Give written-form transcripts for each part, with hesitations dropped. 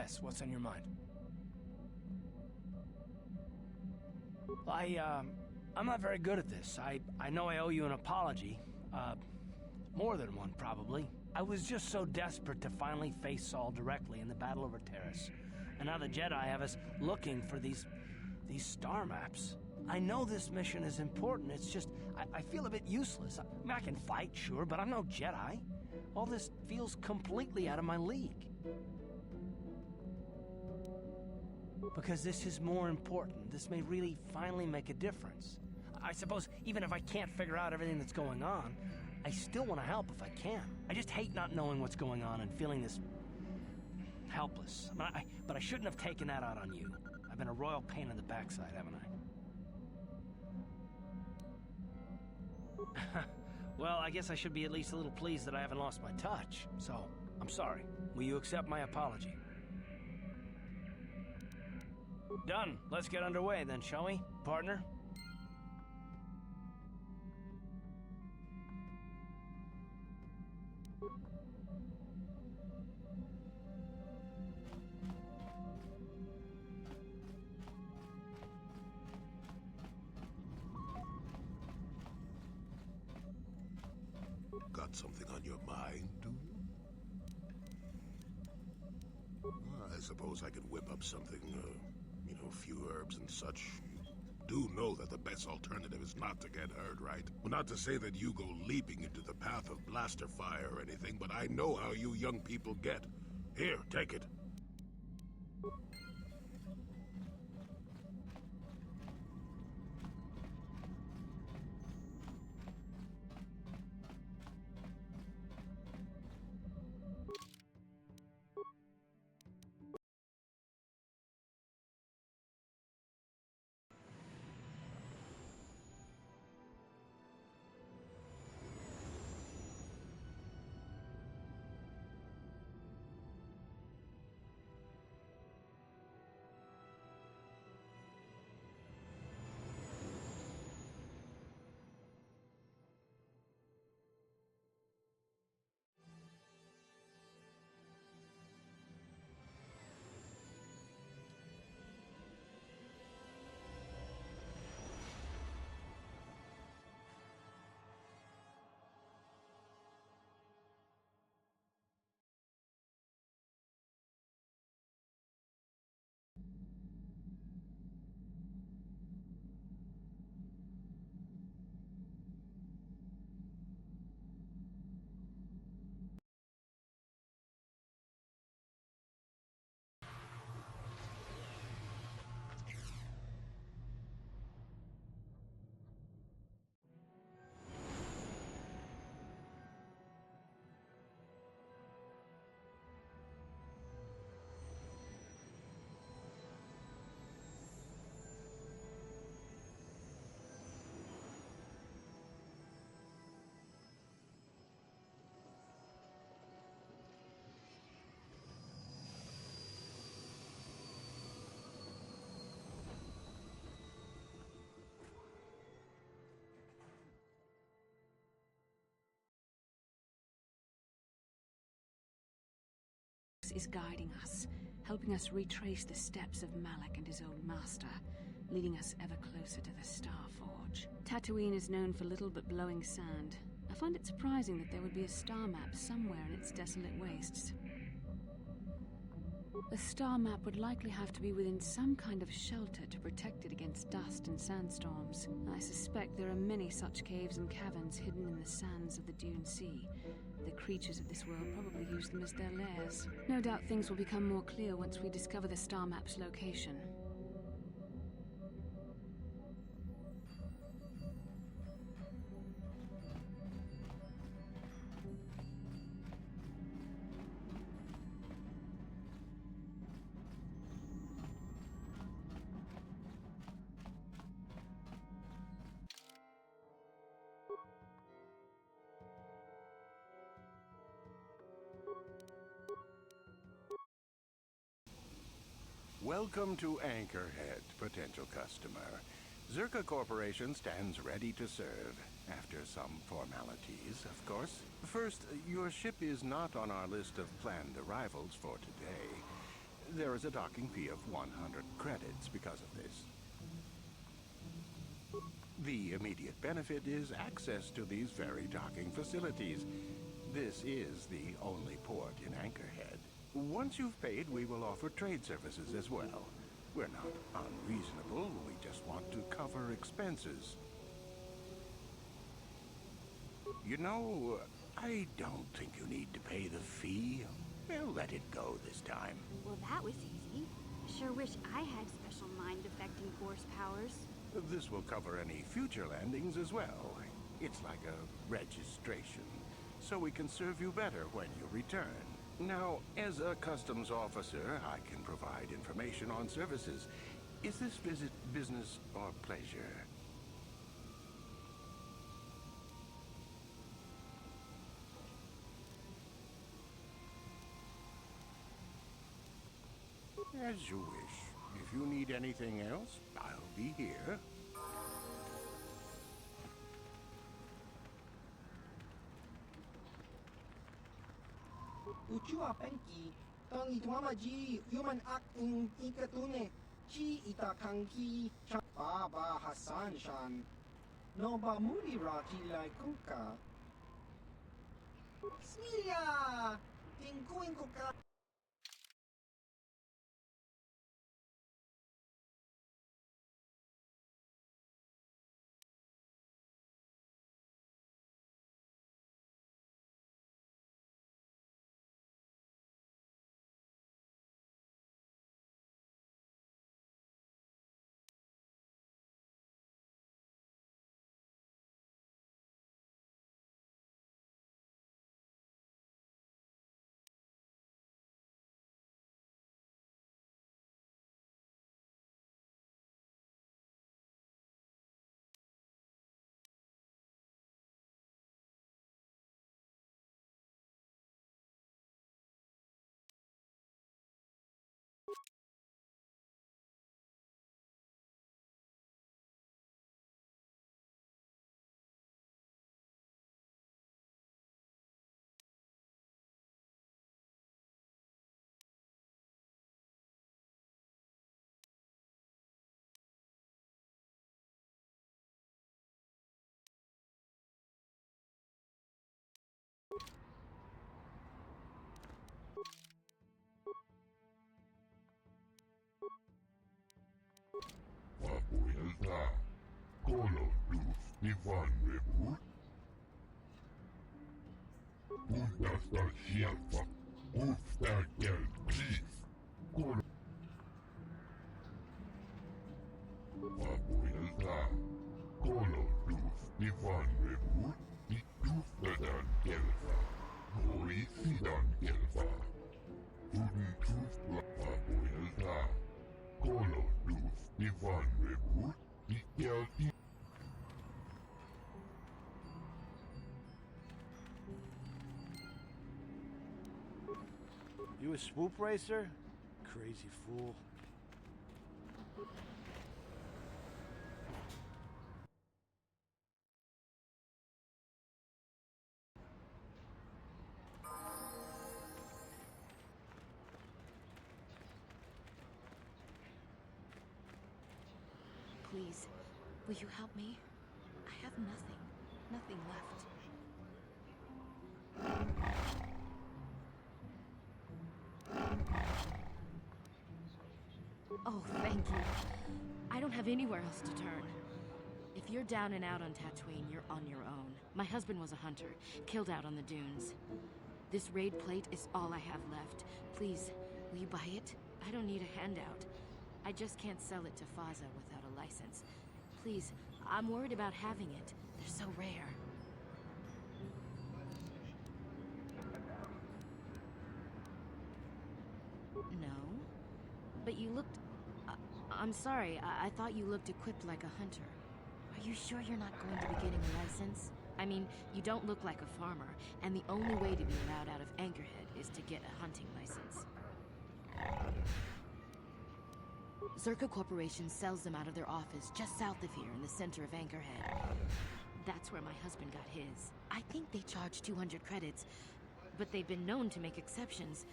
Yes, what's on your mind? I'm not very good at this. I know I owe you an apology. More than one, probably. I was just so desperate to finally face Saul directly in the battle over Terrace. And now the Jedi have us looking for these star maps. I know this mission is important, it's just, I feel a bit useless. I mean, I can fight, sure, but I'm no Jedi. All this feels completely out of my league. Because this is more important. This may really finally make a difference. I suppose even if I can't figure out everything that's going on, I still want to help if I can. I just hate not knowing what's going on and feeling this helpless. But I shouldn't have taken that out on you. I've been a royal pain in the backside, haven't I? Well, I guess I should be at least a little pleased that I haven't lost my touch. So, I'm sorry. Will you accept my apology? Done. Let's get underway then, shall we, partner? Got something on your mind, do you? I suppose I could whip up something, a few herbs and such. You do know that the best alternative is not to get hurt, right? Well, not to say that you go leaping into the path of blaster fire or anything, but I know how you young people get. Here, take it. Is guiding us, helping us retrace the steps of Malak and his old master, leading us ever closer to the Star Forge. Tatooine is known for little but blowing sand. I find it surprising that there would be a star map somewhere in its desolate wastes. A star map would likely have to be within some kind of shelter to protect it against dust and sandstorms. I suspect there are many such caves and caverns hidden in the sands of the Dune Sea. The creatures of this world probably use them as their lairs. No doubt things will become more clear once we discover the star map's location. Welcome to Anchorhead, potential customer. Zerka Corporation stands ready to serve, after some formalities, of course. First, your ship is not on our list of planned arrivals for today. There is a docking fee of 100 credits because of this. The immediate benefit is access to these very docking facilities. This is the only port in Anchorhead. Once you've paid, we will offer trade services as well. We're not unreasonable, we just want to cover expenses. You know, I don't think you need to pay the fee. We'll let it go this time. Well, that was easy. Sure wish I had special mind-affecting force powers. This will cover any future landings as well. It's like a registration, so we can serve you better when you return. Now, as a customs officer, I can provide information on services. Is this visit business or pleasure? As you wish. If you need anything else, I'll be here. Uchua penki, tang itwamaji, human act in ikatune, chi itakanki, baba Hassan shan, no ba muri raki like kuka. Smilia, tingkuin kuka. Papuelta, Colo Luz, Ivan Rebut. Punta Sierfa, Ufta Gel Chief, Colo. Papuelta, Colo Luz, Ivan Rebut, Itustadan Gelfa, Horicidan Gelfa. Uden Tufla, Papuelta, Colo Luz, Ivan Rebut, Ikelti. You a swoop racer? Crazy fool. Please, will you help me? I have nothing left. Oh, thank you. I don't have anywhere else to turn. If you're down and out on Tatooine, you're on your own. My husband was a hunter, killed out on the dunes. This raid plate is all I have left. Please, will you buy it? I don't need a handout. I just can't sell it to Faza without a license. Please, I'm worried about having it. They're so rare. No? But you looked... I'm sorry, I thought you looked equipped like a hunter. Are you sure you're not going to be getting a license? I mean, you don't look like a farmer, and the only way to be allowed out of Anchorhead is to get a hunting license. Zerka Corporation sells them out of their office just south of here in the center of Anchorhead. That's where my husband got his. I think they charge 200 credits, but they've been known to make exceptions.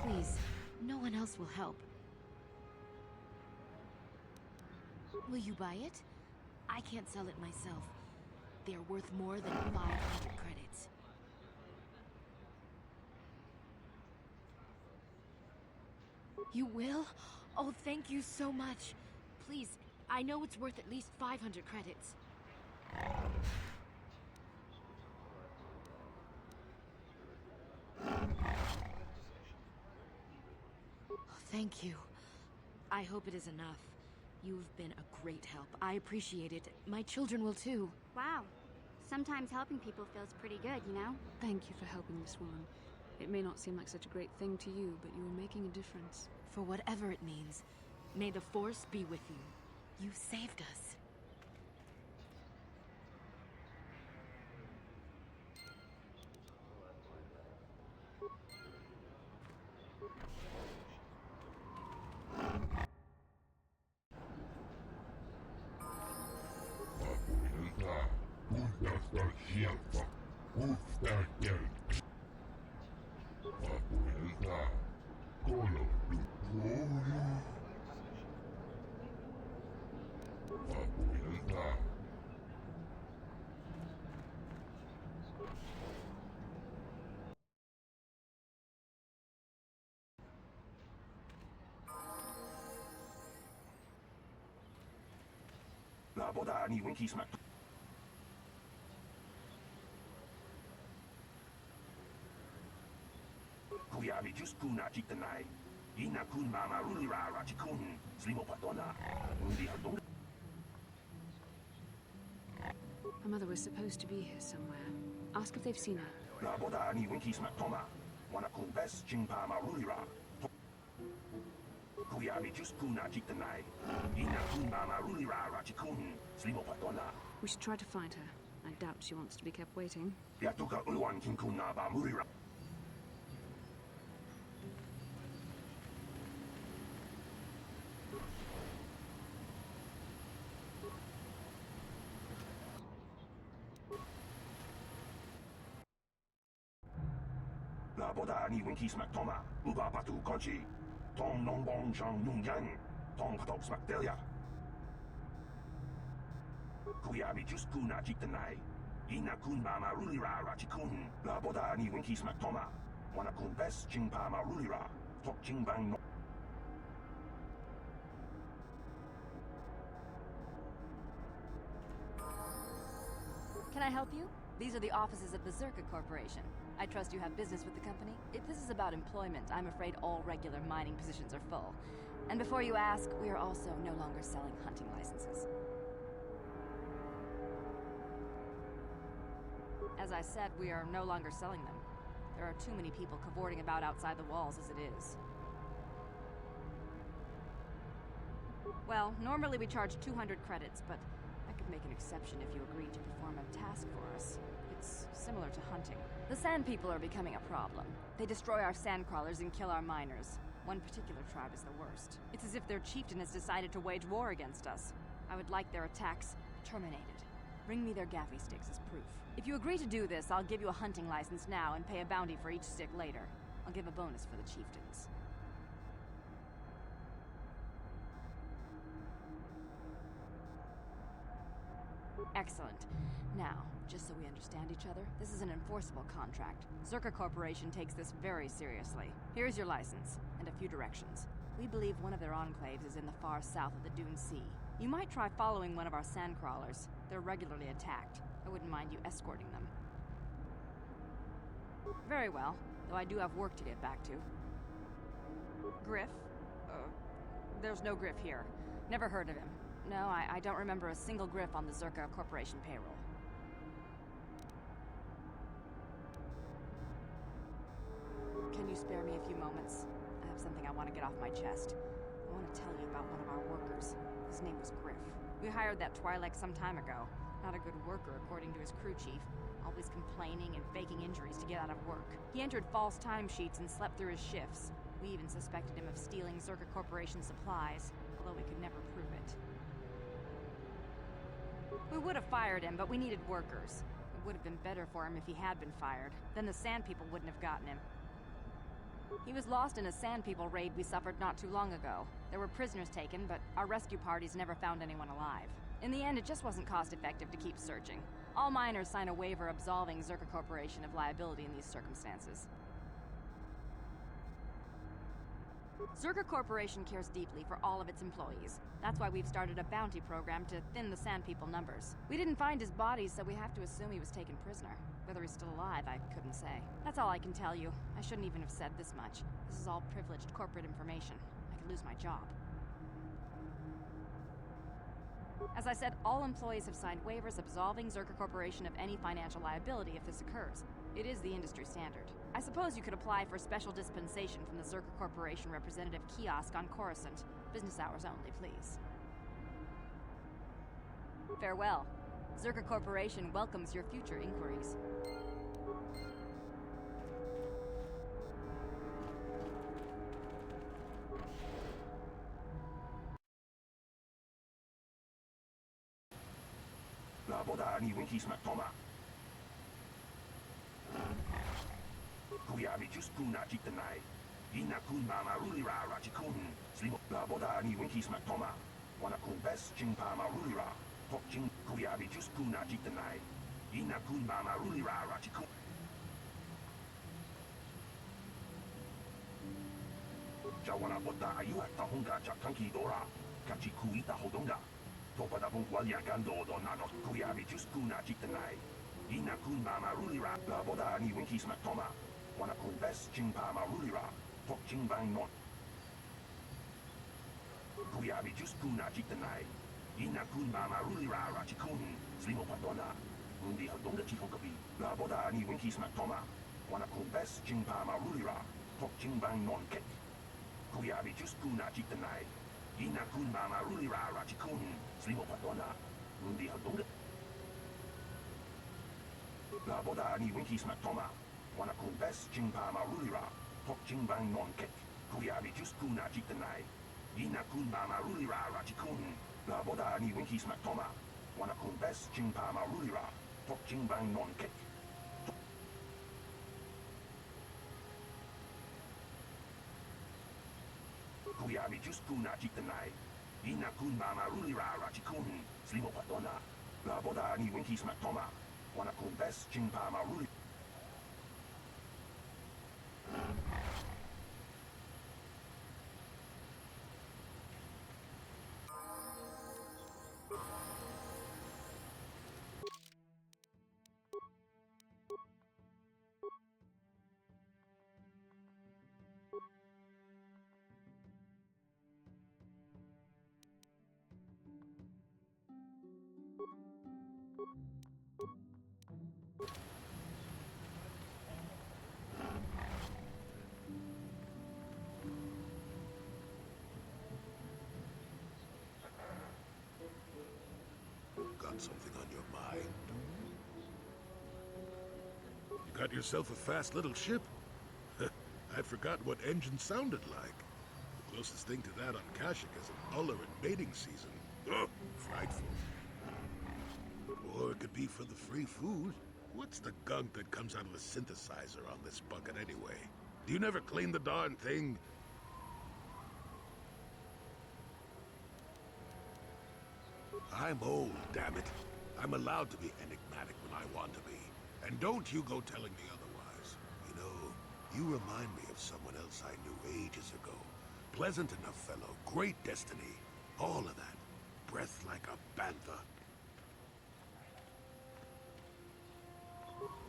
Please, No one else will help. Will you buy it? I can't sell it myself. They are worth more than 500 credits. You will? Oh, thank you so much. Please, I know it's worth at least 500 credits. Thank you. I hope it is enough. You've been a great help. I appreciate it. My children will too. Wow. Sometimes helping people feels pretty good, you know? Thank you for helping this woman. It may not seem like such a great thing to you, but you are making a difference. For whatever it means, may the Force be with you. You saved us. 나보다 니 윙키스만 구야비 주스쿠나 직드나이 이나쿤 마마룰리라 라치쿤 슬리모파도나 우리 활동 Her mother was supposed to be here somewhere. Ask if they've seen her. 나보다 니 윙키스만 토마 와나쿤 베스 징파마룰리라 구야비 주스쿠나 직드나이 이나쿤 마마룰리라 라치쿤 슬리모파도나 We should try to find her. I doubt she wants to be kept waiting. 야투가 울완 킹쿤나 바무리라 나보다 니 윙키스막 토마 우바바투 건치 동농봉정 융연 동파독스막 델야 구야비 주스쿠나 직드나이 이나쿤 마마룰리라 라치쿤 나보다 니 윙키스막 토마 와나쿤 베스 징파마룰리라 톡징방 Can I help you? These are the offices of the Zerka Corporation. I trust you have business with the company. If this is about employment, I'm afraid all regular mining positions are full. And before you ask, we are also no longer selling hunting licenses. As I said, we are no longer selling them. There are too many people cavorting about outside the walls as it is. Well, normally we charge 200 credits, but I could make an exception if you agreed to perform a task for us. It's similar to hunting. The Sand People are becoming a problem. They destroy our sand crawlers and kill our miners. One particular tribe is the worst. It's as if their chieftain has decided to wage war against us. I would like their attacks terminated. Bring me their gaffy sticks as proof. If you agree to do this, I'll give you a hunting license now and pay a bounty for each stick later. I'll give a bonus for the chieftains. Excellent. Now, just so we understand each other, this is an enforceable contract. Zerka Corporation takes this very seriously. Here's your license, and a few directions. We believe one of their enclaves is in the far south of the Dune Sea. You might try following one of our sand crawlers. They're regularly attacked. I wouldn't mind you escorting them. Very well, though I do have work to get back to. Griff? There's no Griff here. Never heard of him. No, I don't remember a single Griff on the Zerka Corporation payroll. Can you spare me a few moments? I have something I want to get off my chest. I want to tell you about one of our workers. His name was Griff. We hired that Twi'lek some time ago. Not a good worker, according to his crew chief. Always complaining and faking injuries to get out of work. He entered false timesheets and slept through his shifts. We even suspected him of stealing Zerka Corporation supplies, although we could never prove it. We would have fired him, but we needed workers. It would have been better for him if he had been fired. Then the Sand People wouldn't have gotten him. He was lost in a Sand People raid we suffered not too long ago. There were prisoners taken, but our rescue parties never found anyone alive. In the end, it just wasn't cost-effective to keep searching. All miners sign a waiver absolving Zerka Corporation of liability in these circumstances. Zerka Corporation cares deeply for all of its employees. That's why we've started a bounty program to thin the Sand People numbers. We didn't find his body, so we have to assume he was taken prisoner. Whether he's still alive, I couldn't say. That's all I can tell you. I shouldn't even have said this much. This is all privileged corporate information. I could lose my job. As I said, all employees have signed waivers absolving Zerka Corporation of any financial liability if this occurs. It is the industry standard. I suppose you could apply for special dispensation from the Zerka Corporation representative kiosk on Coruscant. Business hours only, please. Farewell. Zerka Corporation welcomes your future inquiries. La boda ni winki smak toma. Kuya mi just kuna jitanai. Ina kun mama rulira rachikun. Slimo la boda ni winki smak toma. Wana kun bes chingpa ma rulira. Tok ching kuya mi just kuna jitanai. Ina kun mama rulira rachikun. Jawana boda ayu at tahunga jakanki dora. Kachi kuita hodonga. Topada pong walyakan do nanot kuya mi just kuna jitanai. Ina kun mama rulira. La boda ni winki smak toma. Wana kun bes chingpa ma rulira. Tok ching bang not. Kuya mi just kuna jitanai. Ina kun mama rulira rachikun. Slimo padona. Undi hadonga chihokabi. La boda ni winki smak toma. Wana kun bes chingpa ma rulira. Tok ching bang non kek. Kuya mi just kuna jitanai. Ina kun mama rulira rachikun. Slimo padona. Undi hadonga. La boda ni winki smak toma. Wana kun bes chingpa ma rulira. Tok ching bang non kek. Kuya mi just kuna jitanai. Ina kun mama rulira rachikun. La boda ni winki smak toma. Wana kun bes chingpa ma rulira. Tok ching bang non kek. Kuya mi just kuna jitanai. Ina kun mama rulira rachikun. Slimo padona. La boda ni winki smak toma. Wana kun bes chingpa ma rulira. Got something on your mind? You got yourself a fast little ship? I'd forgotten what engine sounded like. The closest thing to that on Kashyyyk is an Uller in mating season. Ugh, frightful. Or it could be for the free food. What's the gunk that comes out of the synthesizer on this bucket anyway? Do you never clean the darn thing? I'm old, damn it. I'm allowed to be enigmatic when I want to be. And don't you go telling me otherwise. You know, you remind me of someone else I knew ages ago. Pleasant enough fellow, great destiny. All of that. Breath like a bantha.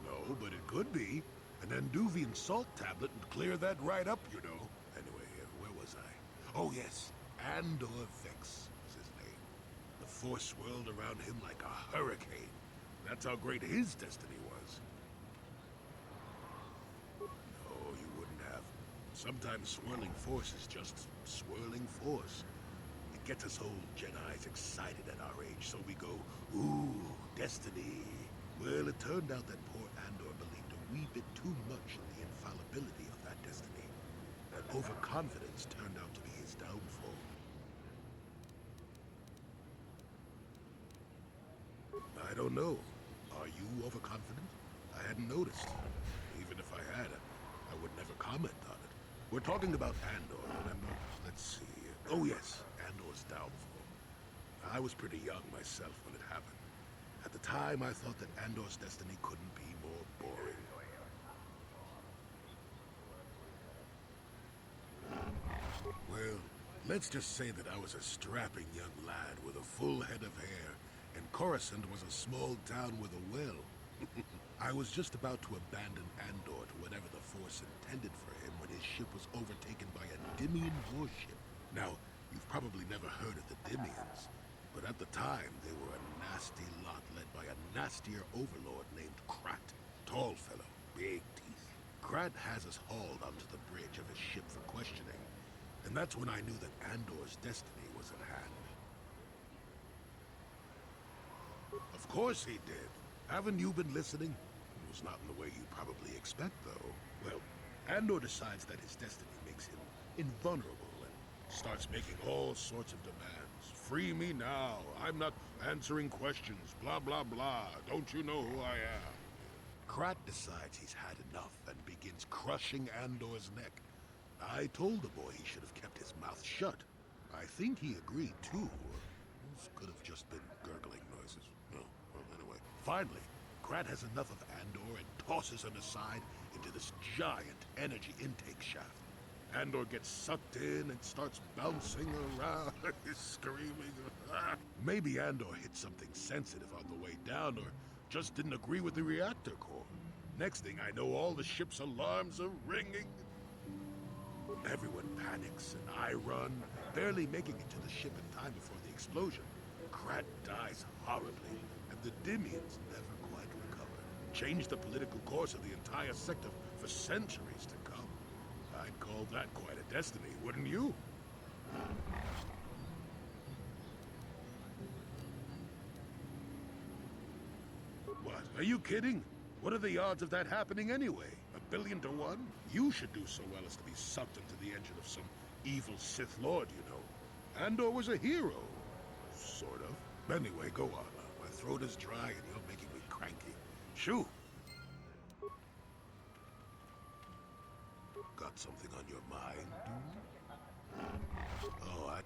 No, but it could be. An Anduvian salt tablet would clear that right up, you know. Anyway, where was I? Oh yes, Andor Vex was his name. The force swirled around him like a hurricane. That's how great his destiny was. No, you wouldn't have. Sometimes swirling force is just swirling force. It gets us old Jedis excited at our age, so we go, ooh, destiny. Well, it turned out that poor Andor believed a wee bit too much in the infallibility of that destiny. That overconfidence turned out to be his downfall. I don't know. Are you overconfident? I hadn't noticed. Even if I had, I would never comment on it. We're talking about Andor, remember? Let's see. Oh yes, Andor's downfall. I was pretty young myself when it happened. At the time, I thought that Andor's destiny couldn't be more boring. Well, let's just say that I was a strapping young lad with a full head of hair, and Coruscant was a small town with a well. I was just about to abandon Andor to whatever the Force intended for him when his ship was overtaken by a Dimian warship. Now, you've probably never heard of the Dimians, but at the time they were a nasty lot led by a nastier overlord named Krat. Tall fellow, big teeth. Krat has us hauled onto the bridge of his ship for questioning, and that's when I knew that Andor's destiny was at hand. Of course he did. Haven't you been listening? It was not in the way you probably expect, though. Well, Andor decides that his destiny makes him invulnerable and starts making all sorts of demands. Free me now. I'm not answering questions. Blah, blah, blah. Don't you know who I am? Krat decides he's had enough and begins crushing Andor's neck. I told the boy he should have kept his mouth shut. I think he agreed, too. Those could have just been gurgling noises. Oh, well, anyway. Finally, Krat has enough of Andor and tosses him aside into this giant energy intake shaft. Andor gets sucked in and starts bouncing around, screaming. Maybe Andor hit something sensitive on the way down, or just didn't agree with the reactor core. Next thing I know, all the ship's alarms are ringing. Everyone panics, and I run, barely making it to the ship in time before the explosion. Krat dies horribly, and the Dimians never quite recover. Changed the political course of the entire sector for centuries to come. I'd call that quite a destiny, wouldn't you? What? Are you kidding? What are the odds of that happening anyway? 1,000,000,000 to 1? You should do so well as to be sucked into the engine of some evil Sith Lord, you know. Andor was a hero. Sort of. Anyway, go on. My throat is dry and you're making me cranky. Shoo! Got something on your mind, dude? Oh,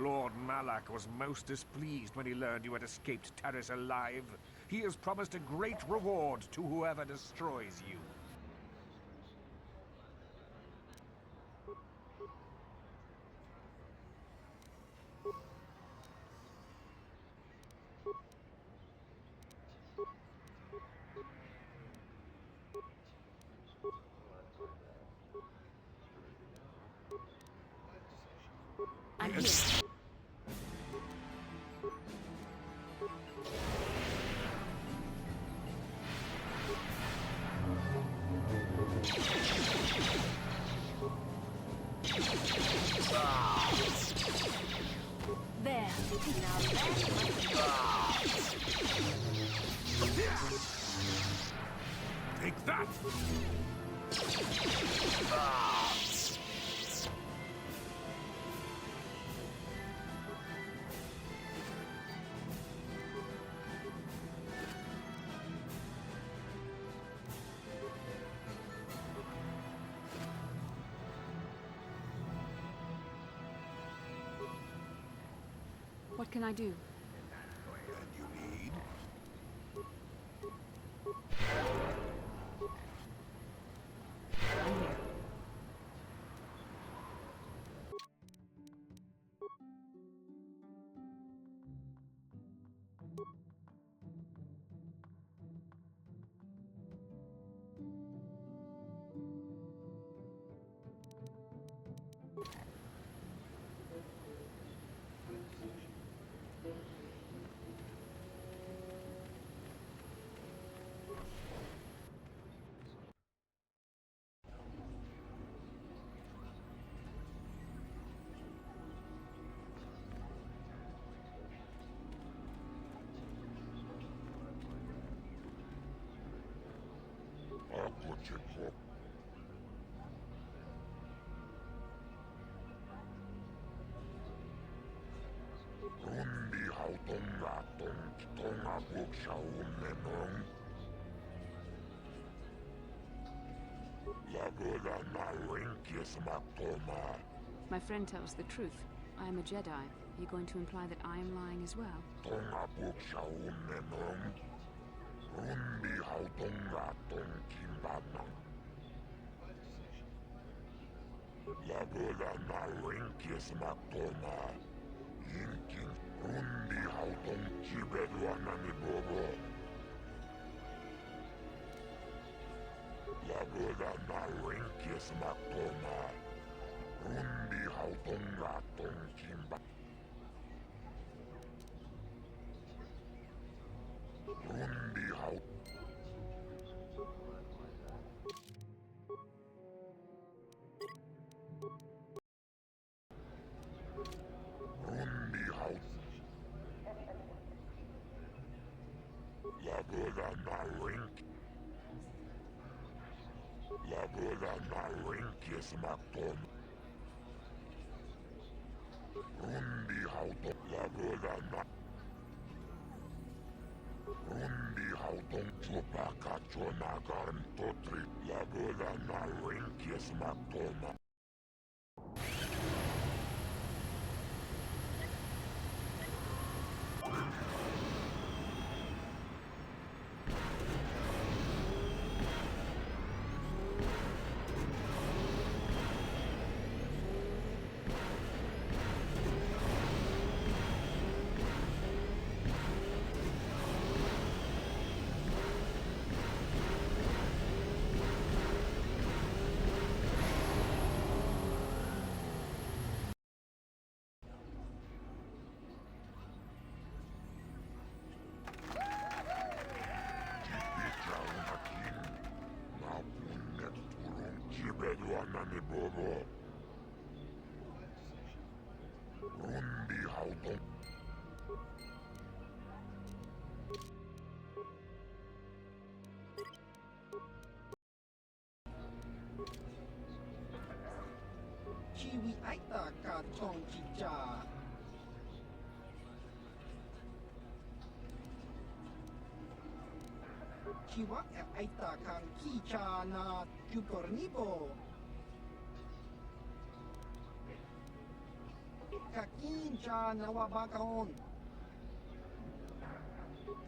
Lord Malak was most displeased when he learned you had escaped Terrace alive. He has promised a great reward to whoever destroys you. I'm here. There. Now Take that! what can I do? and you need? I'm here. My friend tells the truth. I am a Jedi. Are you going to imply that I am lying as well? Chiwi aita ka tong chicha. Chiwa aita kang kicha na chupornibo. Kakincha na wabakaon.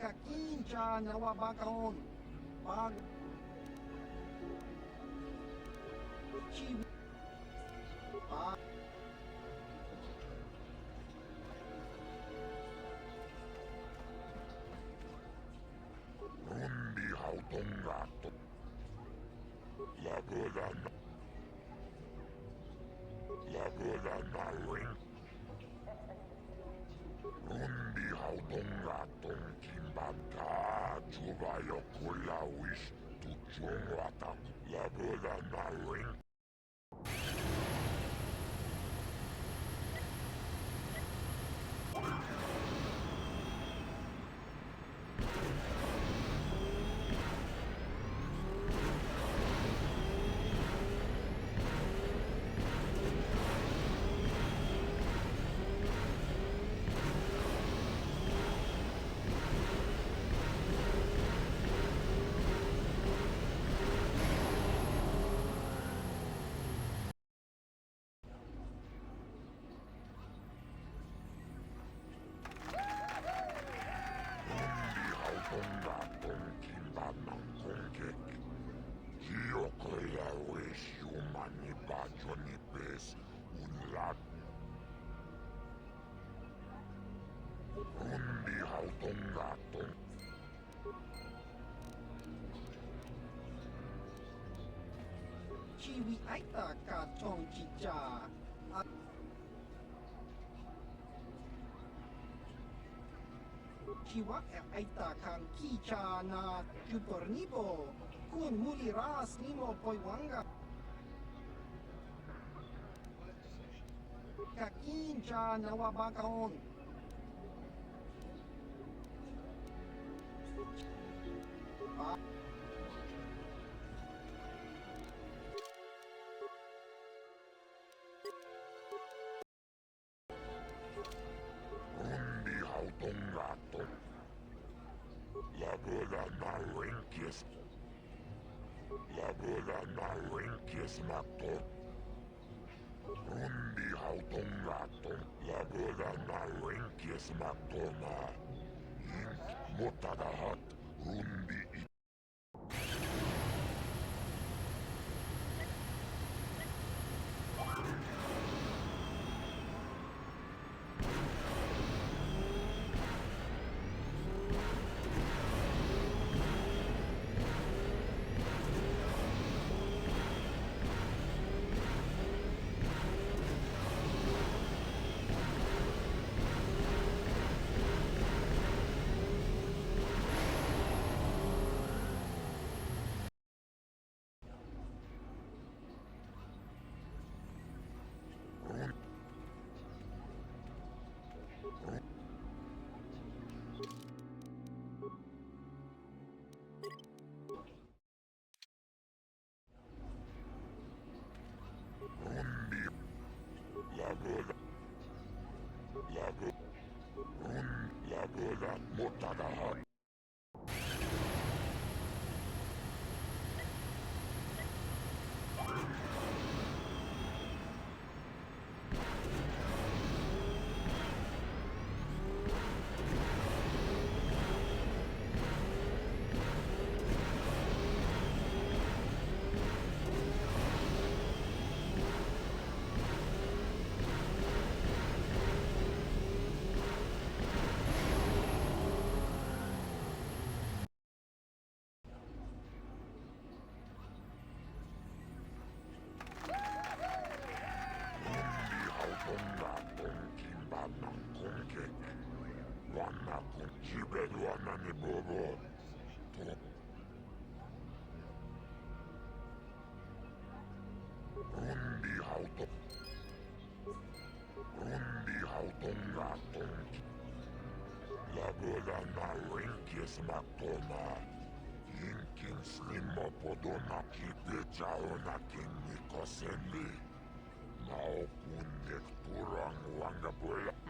Kakincha na wabakaon. Pag Chiwi pa Chiwi aita ka tong chicha. Chiwa aita kang kicha na chupornibo. Kun muli ras nimo poiwanga. Kakincha na wabakaon. Pa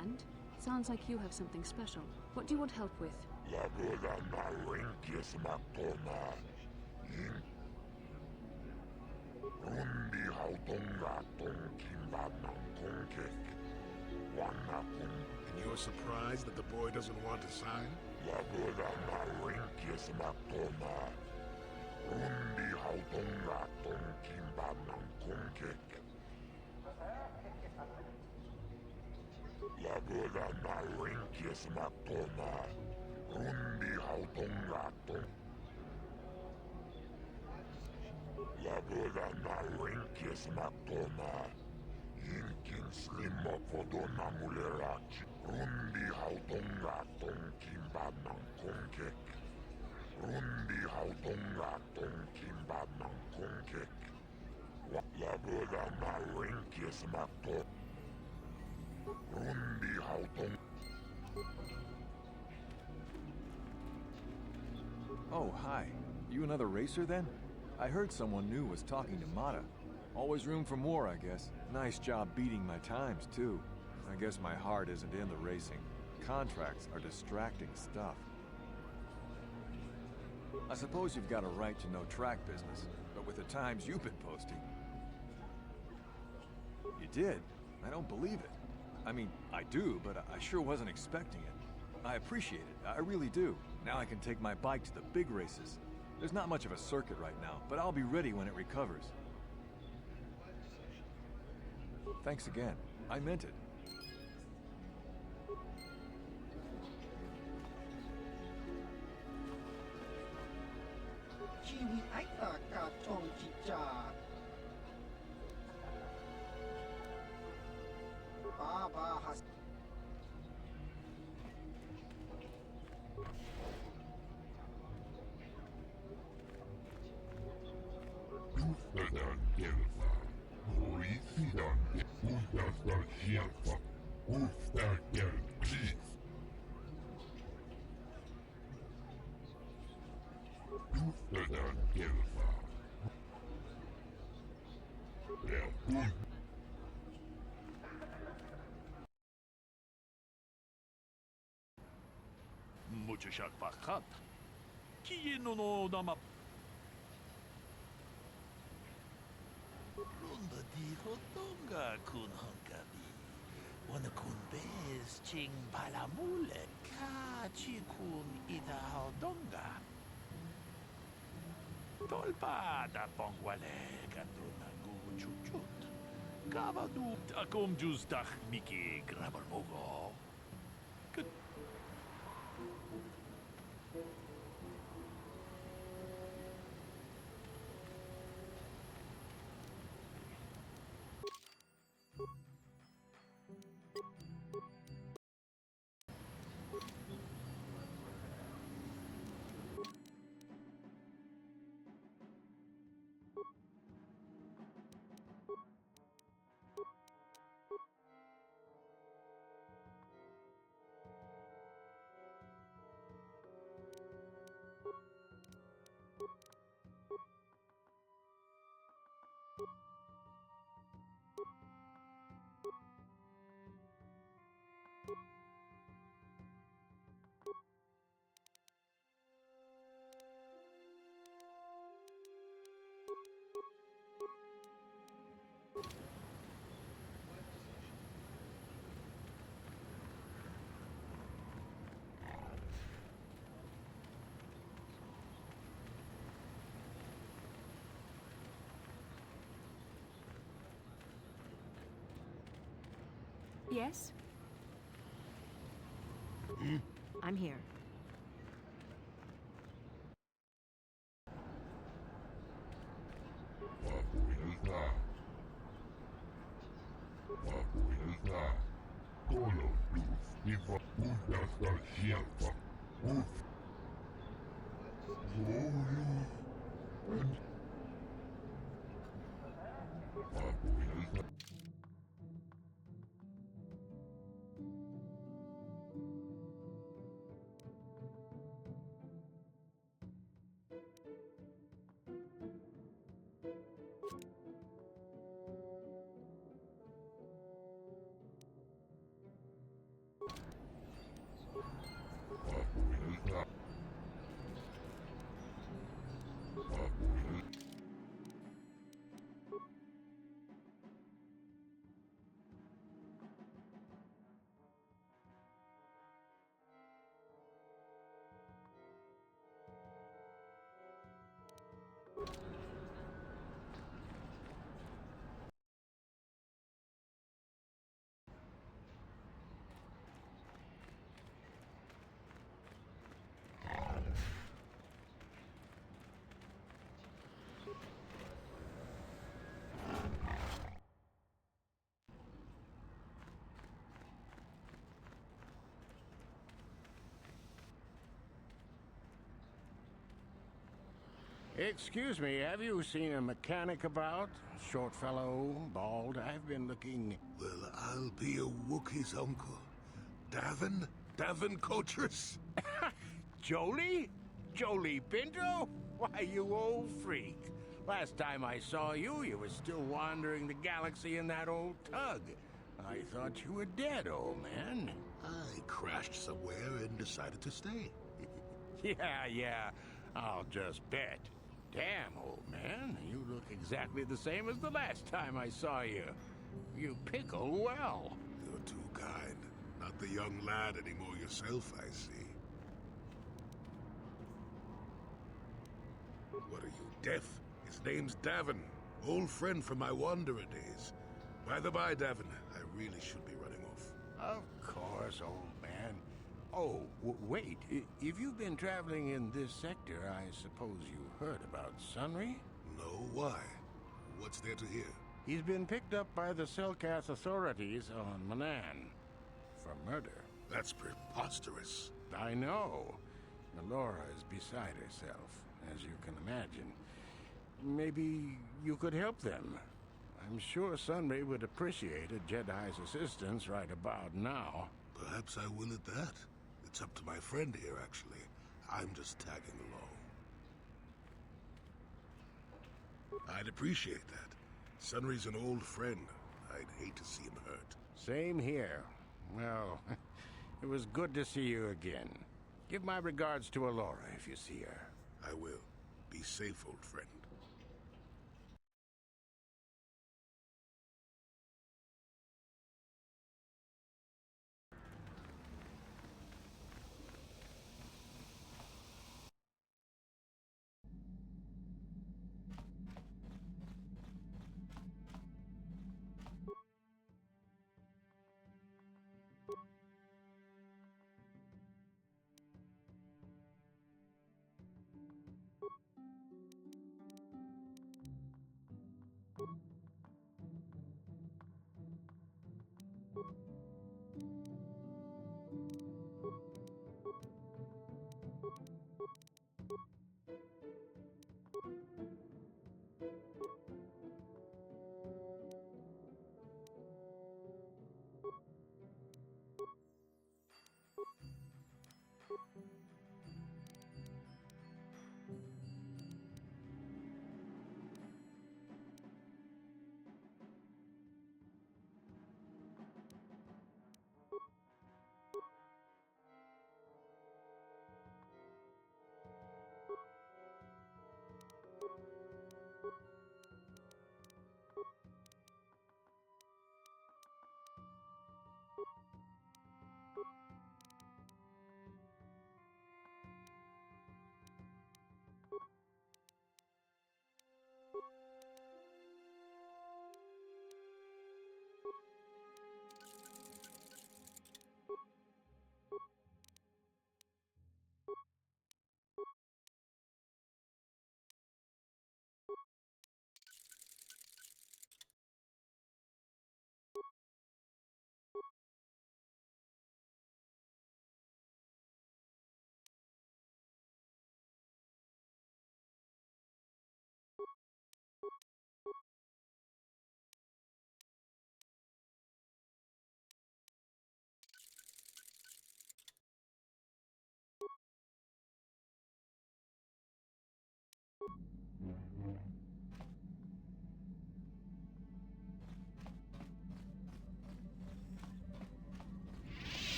And? Sounds like you have something special. What do you want help with? And you're surprised that the boy doesn't want to sign? Oh, hi. You another racer then? I heard someone new was talking to Mata. Always room for more, I guess. Nice job beating my times, too. I guess my heart isn't in the racing. Contracts are distracting stuff. I suppose you've got a right to know track business, but with the times you've been posting... You did? I don't believe it. I mean, I do, but I sure wasn't expecting it. I appreciate it, I really do. Now I can take my bike to the big races. There's not much of a circuit right now, but I'll be ready when it recovers. Thanks again. I meant it. Chiwi aita ka tong chicha. Baba has. Muchashak Bakat. Kieno no nama. Runda di hotonga kun hunkabi. Wana kun bez ching palamule. Ka chi kun ita hodonga. Tolpa da pongwale ganduna gu chuchut. Kavadu akom justach miki grabalmogo. Yes? I'm here. Excuse me, have you seen a mechanic about? Short fellow, bald. I've been looking... Well, I'll be a Wookiee's uncle. Davin? Davin Coatress? Jolie? Jolie Pinto? Why, you old freak. Last time I saw you, you were still wandering the galaxy in that old tug. I thought you were dead, old man. I crashed somewhere and decided to stay. Yeah, I'll just bet. Damn, old man, you look exactly the same as the last time I saw you. You pickle well. You're too kind. Not the young lad anymore yourself, I see. What are you, deaf? His name's Davin. Old friend from my Wanderer days. By the by, Davin, I really should be running off. Of course, old man. Oh, wait. If you've been traveling in this sector, I suppose you heard about Sunry? No, why? What's there to hear? He's been picked up by the Selkath authorities on Manan for murder. That's preposterous. I know. Melora is beside herself, as you can imagine. Maybe you could help them. I'm sure Sunry would appreciate a Jedi's assistance right about now. Perhaps I will at that. It's up to my friend here, actually. I'm just tagging along. I'd appreciate that. Sunry's an old friend. I'd hate to see him hurt. Same here. Well, it was good to see you again. Give my regards to Alora if you see her. I will. Be safe, old friend.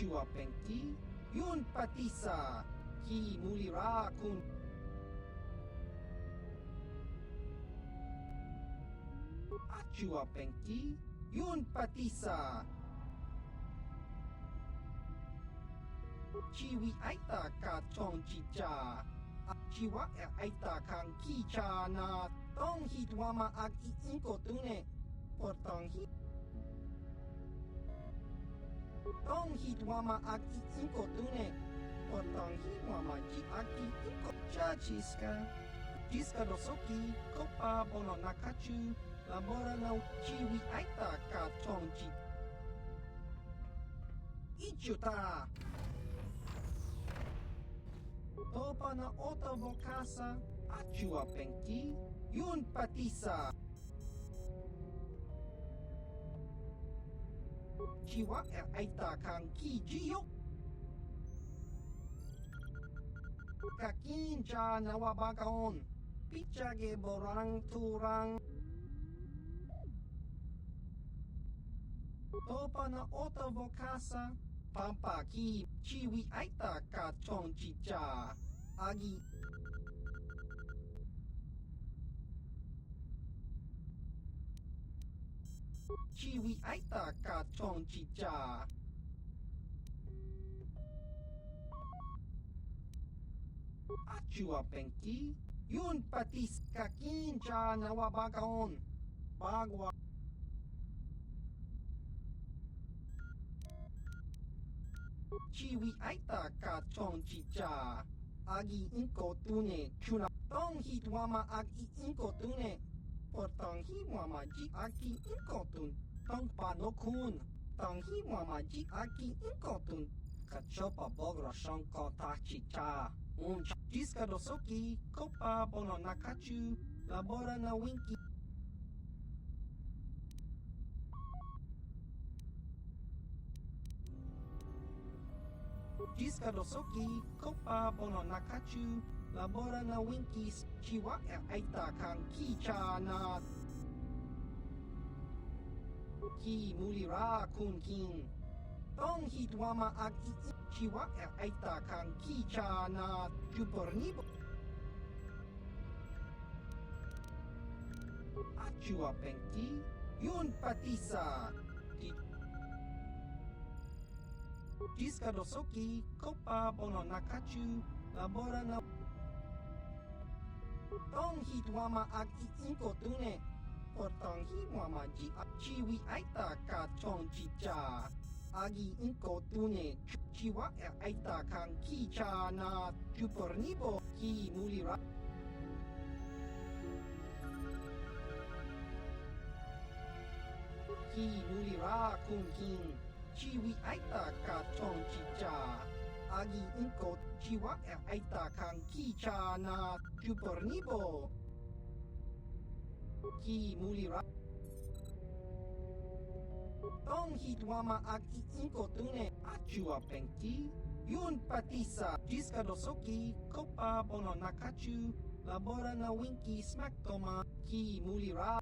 Chua Pengti, Yun Patisa, Ki Mulira Kun. Chua Pengti, Yun Patisa. Chiwi Aita Ka Chong Chicha. Chiwa Aita Kang Kicha na Tong Hitwama Ag Iinko Tune. potong hit. Tong hit wama aki inko tune. Potong hit wama ji aki inko. Chachiska. Jiska dosoki. Kopa bono nakachu. Labora no chiwi aita ka chongji. Ichuta. Topa na ota bokasa. Achua pengki. Yun patisa. Chiwa aita kang ki jiyo. Kakincha nawabagaon. Pichage borang turang. Topa na ota bokasa. Pampaki chiwi aita ka chongchicha. Agi. Chiwi aita ka chongchicha. Achua pengki. Yun patis kakincha nawabagaon. Bagwa. Chiwi aita ka chongchicha. Agi inko tune chuna. Tong hit wama agi inko tune. Potong hi wama ji aki inko tun. Tong pa no kun. Tong hi wama ji aki inko tun. Kachopa bogra shonko tachicha. Jiska dosoki. Kopa bono nakachu. Labora na winki. Jiska dosoki. Kopa bono nakachu. Labora na winkis. Chiwa aita kang kicha na. Ki mulira kun kin. Tong hit wama ag i chiwa aita kang kicha na. Jupornibo. Achua pengki. Yun patisa. Jiska dosoki. Kopa bono nakachu. Labora na. Tong hit wama ag i inko tune. Potong hi wama ji chiwi aita ka chongchicha. Agi inko tune. Chiwa aita kang kicha na. Jupornibo. Ki mulira. Ki mulira kun kin. Chiwi aita ka chongchicha. Agi inko chiwa aita kang kicha na. Jupornibo. Ki mulira. Tong hit wama ag i inko tune. Achua pengki. Yun patisa. Jiska dosoki. Kopa bono nakachu. Labora na winki smack toma. Ki mulira.